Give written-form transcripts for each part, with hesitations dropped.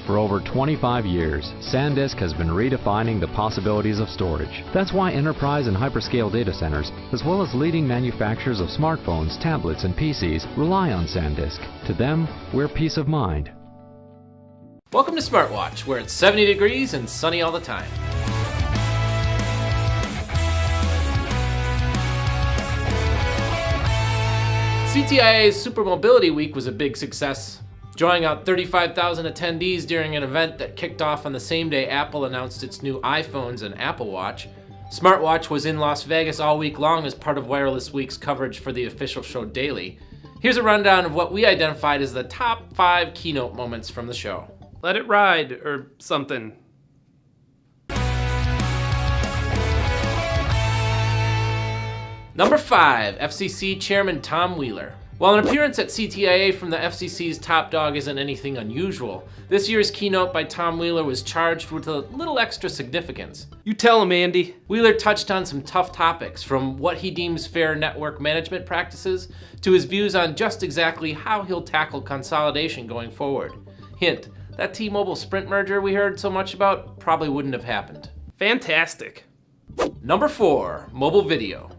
For over 25 years, SanDisk has been redefining the possibilities of storage. That's why enterprise and hyperscale data centers, as well as leading manufacturers of smartphones, tablets, and PCs, rely on SanDisk. To them, we're peace of mind. Welcome to SmartWatch, where it's 70 degrees and sunny all the time. CTIA's Super Mobility Week was a big success, drawing out 35,000 attendees during an event that kicked off on the same day Apple announced its new iPhones and Apple Watch. SmartWatch was in Las Vegas all week long as part of Wireless Week's coverage for the official show daily. Here's a rundown of what we identified as the top 5 keynote moments from the show. Let it ride, or something. Number 5, FCC Chairman Tom Wheeler. While an appearance at CTIA from the FCC's top dog isn't anything unusual, this year's keynote by Tom Wheeler was charged with a little extra significance. You tell him, Andy. Wheeler touched on some tough topics, from what he deems fair network management practices to his views on just exactly how he'll tackle consolidation going forward. Hint, that T-Mobile Sprint merger we heard so much about probably wouldn't have happened. Fantastic. Number 4, mobile video.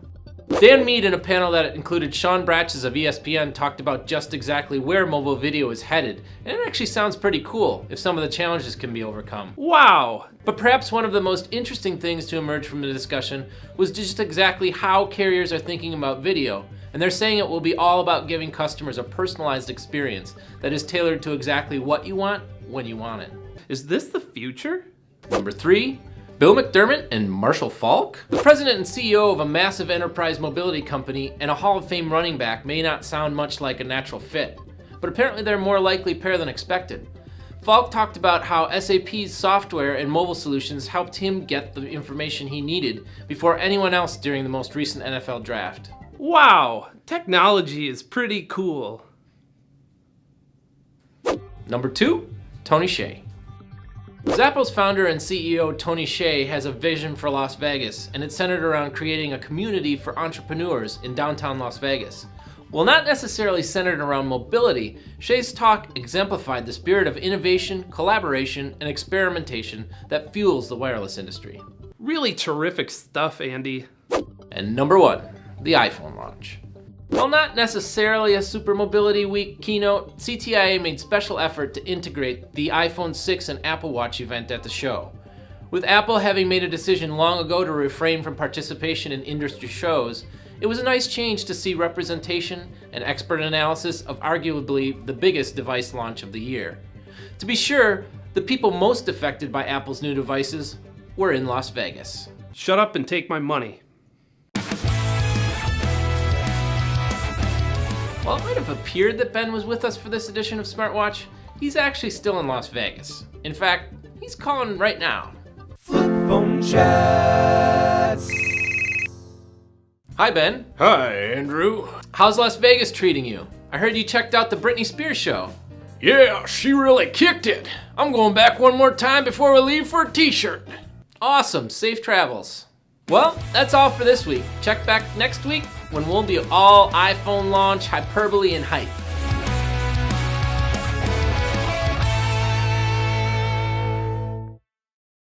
Dan Mead, in a panel that included Sean Bratches of ESPN, talked about just exactly where mobile video is headed, and it actually sounds pretty cool if some of the challenges can be overcome. Wow! But perhaps one of the most interesting things to emerge from the discussion was just exactly how carriers are thinking about video, and they're saying it will be all about giving customers a personalized experience that is tailored to exactly what you want when you want it. Is this the future? Number 3, Bill McDermott and Marshall Falk? The president and CEO of a massive enterprise mobility company and a Hall of Fame running back may not sound much like a natural fit, but apparently they're a more likely pair than expected. Falk talked about how SAP's software and mobile solutions helped him get the information he needed before anyone else during the most recent NFL draft. Wow, technology is pretty cool. Number 2, Tony Hsieh. Zappos founder and CEO Tony Hsieh has a vision for Las Vegas, and it's centered around creating a community for entrepreneurs in downtown Las Vegas. While not necessarily centered around mobility, Hsieh's talk exemplified the spirit of innovation, collaboration, and experimentation that fuels the wireless industry. Really terrific stuff, Andy. And number 1, the iPhone launch. While not necessarily a Super Mobility Week keynote, CTIA made special effort to integrate the iPhone 6 and Apple Watch event at the show. With Apple having made a decision long ago to refrain from participation in industry shows, it was a nice change to see representation and expert analysis of arguably the biggest device launch of the year. To be sure, the people most affected by Apple's new devices were in Las Vegas. Shut up and take my money. While it might have appeared that Ben was with us for this edition of SmartWatch, he's actually still in Las Vegas. In fact, he's calling right now. Flip phone chats. Hi, Ben. Hi, Andrew. How's Las Vegas treating you? I heard you checked out the Britney Spears show. Yeah, she really kicked it. I'm going back one more time before we leave for a t-shirt. Awesome, safe travels. Well, that's all for this week. Check back next week when we'll be all iPhone launch, hyperbole, and hype.